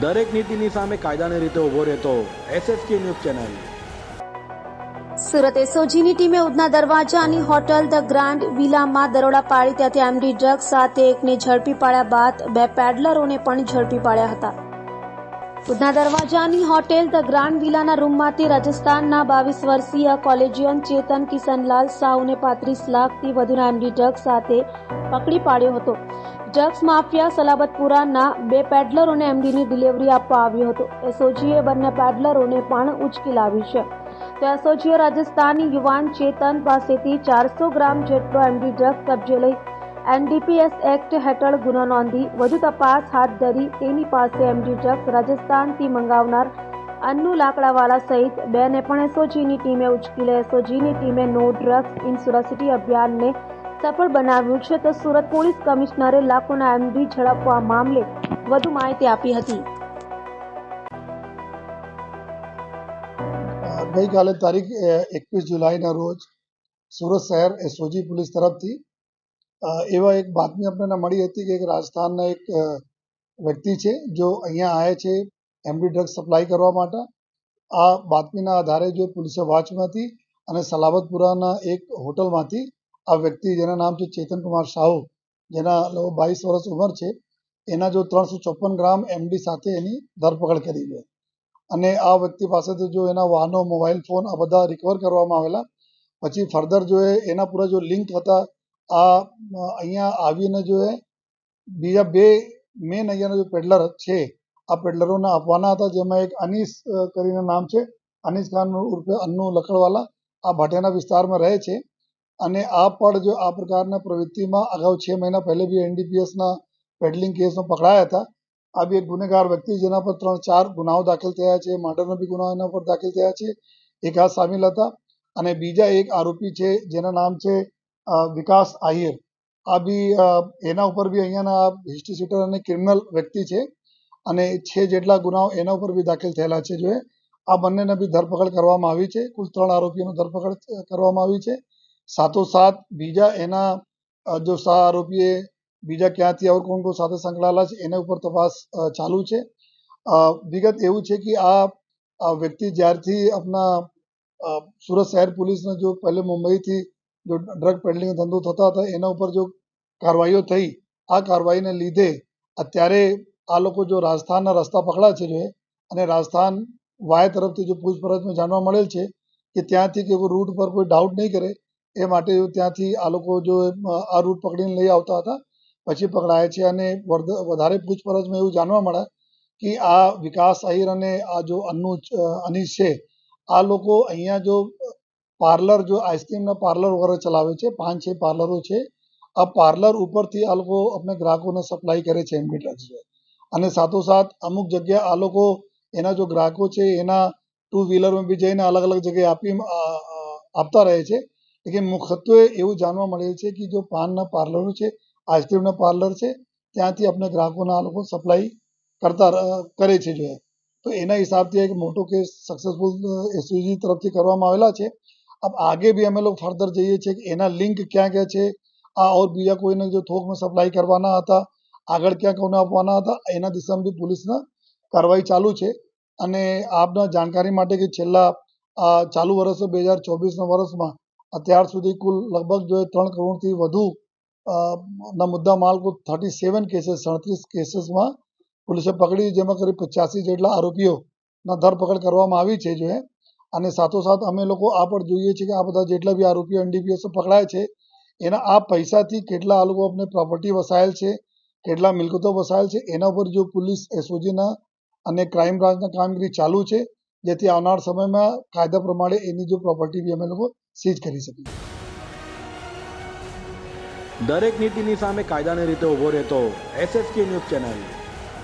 દરેક નીતિની સામે કાયદાની રીતે ઊભો રહેતો SSK ન્યૂઝ ચેનલ। સુરત એસઓજીની ટીમે ઉધના દરવાજાની હોટલ ધ ગ્રાન્ડ વિલામાં દરોડા પાડી ત્યાંથી એમડી ડ્રગ્સ સાથે એકને ઝડપી પાડ્યા બાદ બે પેડલરોને પણ ઝડપી પાડ્યા હતા। ઉધના દરવાજાની હોટેલ ધ ગ્રાન્ડ વિલાના રૂમમાંથી રાજસ્થાનના 22 વર્ષીય કોલેજિયન ચેતન કિશનલાલ સાહુને 35 લાખથી વધુના એમડી ડ્રગ્સ સાથે પકડી પાડ્યો હતો। ડ્રગ્સ માફિયા સલાબતપુરાના બે પેડલરોને એમડીની ડિલિવરી આપવા આવ્યો હતો। એસઓજીએ બંને પેડલરોને પણ ઉચકી લાવી છે। તો એસઓજીએ રાજસ્થાની યુવાન ચેતન પાસેથી 400 ગ્રામ જેટલો એમડી ડ્રગ્સ કબજે લઈ NDPS એક્ટ હેઠળ ગુનો નોંધી વધુ તપાસ હાથ ધરી તેની પાસે એમડી ડ્રગ્સ રાજસ્થાનથી મંગાવનાર અન્નુ લાકડાવાલા સહિત બેને પણ એસઓજીની ટીમે ઉચકી લઈ એસઓજીની ટીમે no drugs in Surat city અભિયાનને સફળ બનાવ્યું છે। તો સુરત પોલીસ કમિશનરે લાખોના એમડી ઝડપવા મામલે વધુ માહિતી આપી હતી। ગઈકાલે તારીખ 21 જુલાઈના રોજ સુરત શહેર એસઓજી પોલીસ તરફથી એવા એક બાતમી આપણને મળી હતી કે એક રાજસ્થાનના એક વ્યક્તિ છે જો અહીંયા આવ્યા છે એમડી ડ્રગ્સ સપ્લાય કરવા માટે। આ બાતમીના આધારે જો પોલીસે વોચમાંથી અને સલાબતપુરાના એક હોટલમાંથી આ વ્યક્તિ જેના નામ છે ચેતન કુમાર સાહુ, જેના 22 વર્ષ ઉંમર છે, એના જો 354 ગ્રામ એમડી સાથે એની ધરપકડ કરી છે અને આ વ્યક્તિ પાસેથી જો એના વાહનો, મોબાઈલ ફોન આ બધા રિકવર કરવામાં આવેલા। પછી ફર્ધર જો એના પૂરા જો લિંક હતા આ અહીંયા આવીને જો બીજા બે મેન અહીંયાના જો પેડલર છે આ પેડલરોને આપવાના હતા, જેમાં એક અનીસ કરીને નામ છે, અનીસ ખાન ઉર્ફે અન્નુ લકડવાલા, આ ભાટિયાના વિસ્તારમાં રહે છે અને આ પણ જો આ પ્રકારના પ્રવૃત્તિમાં અગાઉ 6 મહિના પહેલે બી NDPSના પેડલિંગ કેસમાં પકડાયા હતા। આ બી એક ગુનેગાર વ્યક્તિ જેના પર 3-4 ગુનાઓ દાખલ થયા છે, મર્ડરના બી ગુનાઓ એના પર દાખલ થયા છે, એક આ સામેલ હતા। અને બીજા એક આરોપી છે જેના નામ છે વિકાસ આહિર, આ બી એના ઉપર બી અહીંયાના હિસ્ટ્રી સીટર અને ક્રિમિનલ વ્યક્તિ છે અને 6 જેટલા ગુનાઓ એના ઉપર બી દાખલ થયેલા છે। જો આ બંનેને બી ધરપકડ કરવામાં આવી છે। કુલ 3 આરોપીઓની ધરપકડ કરવામાં આવી છે। સાથોસાથ બીજા એના જો સહ આરોપીએ બીજા ક્યાંથી और કોણ કોણ સાથે સંકળાયેલા છે એના ઉપર તપાસ ચાલુ છે। વિગત એવું છે કે આ વ્યક્તિ જ્યારથી આપણા સુરત શહેર પોલીસને જો પહેલે મુંબઈથી જો ડ્રગ પેડલિંગ ધંધો થતા હતા એના ઉપર જો કાર્યવાહીઓ થઈ, આ કાર્યવાહીને લીધે અત્યારે આ લોકો જો રાજસ્થાનના રસ્તા પકડા છે જો અને રાજસ્થાન વાય તરફથી જો પૂછપરછમાં જાણવા મળેલ છે કે ત્યાંથી કે રૂટ પર કોઈ ડાઉટ નહીં કરે એ માટે ત્યાંથી આ લોકો જો આ રૂટ પકડીને લઈ આવતા હતા, પછી પકડાયા છે। અને વધારે પૂછપરછમાં એવું જાણવા મળે કે આ વિકાસ આહિર અને આ જો અનીસ છે આ લોકો અહીંયા જો પાર્લર જો આઈસ્ક્રીમના પાર્લર વગેરે ચલાવે છે, 5-6 પાર્લરો છે। આ પાર્લર ઉપરથી આ લોકો આપણે ગ્રાહકોને સપ્લાય કરે છે એમડી ડ્રગ્સ અને સાથોસાથ અમુક જગ્યા આ લોકો એના જો ગ્રાહકો છે એના 2 વ્હીલરમાં બી જઈને અલગ અલગ જગ્યાએ આપતા રહે છે। લેકિન મુખ્યત્વે એવું જાણવા મળે છે કે જો પાનના પાર્લરો છે, આઈસ્ક્રીમના પાર્લર છે, ત્યાંથી આપણે ગ્રાહકોને આ લોકો સપ્લાય કરે છે જો તો એના હિસાબથી એક મોટો કેસ સક્સેસફુલ એસઓજી તરફથી કરવામાં આવેલા છે। अब आगे भी અમે લોકો ફર્ધર જઈએ છીએ કે એના લિંક ક્યાં ક્યાં છે, આ ઓર બીજા કોઈને જો થોકમાં સપ્લાય કરવાના હતા, આગળ ક્યાં કોને આપવાના હતા, એના દિશામાં બી પોલીસના કાર્યવાહી ચાલુ છે। અને આપના જાણકારી માટે કે છેલ્લા ચાલુ વર્ષ 2024ના વર્ષમાં અત્યાર સુધી કુલ લગભગ જો 3 કરોડથી વધુ ના મુદ્દા માલ કુલ 37 કેસીસમાં પોલીસે પકડી, જેમાં કરીબ 85 જેટલા આરોપીઓના ધરપકડ કરવામાં આવી છે જો અને સાથોસાથ અમે લોકો આ પણ જોઈએ છીએ કે આ બધા જેટલા બી આરોપીઓ NDPS પકડાય છે એના આ પૈસાથી કેટલા આ લોકો આપણે પ્રોપર્ટી વસાયેલ છે, કેટલા મિલકતો વસાયેલ છે, એના ઉપર જો પોલીસ એસઓજીના અને ક્રાઇમ બ્રાન્ચના કામગીરી ચાલુ છે, જેથી આવનાર સમયમાં કાયદા પ્રમાણે એની જો પ્રોપર્ટી બી અમે લોકો સીઝ કરી શકીએ। દરેક નીતિની સામે કાયદાની રીતે ઊભો રહેતો SSK ન્યૂઝ ચેનલ।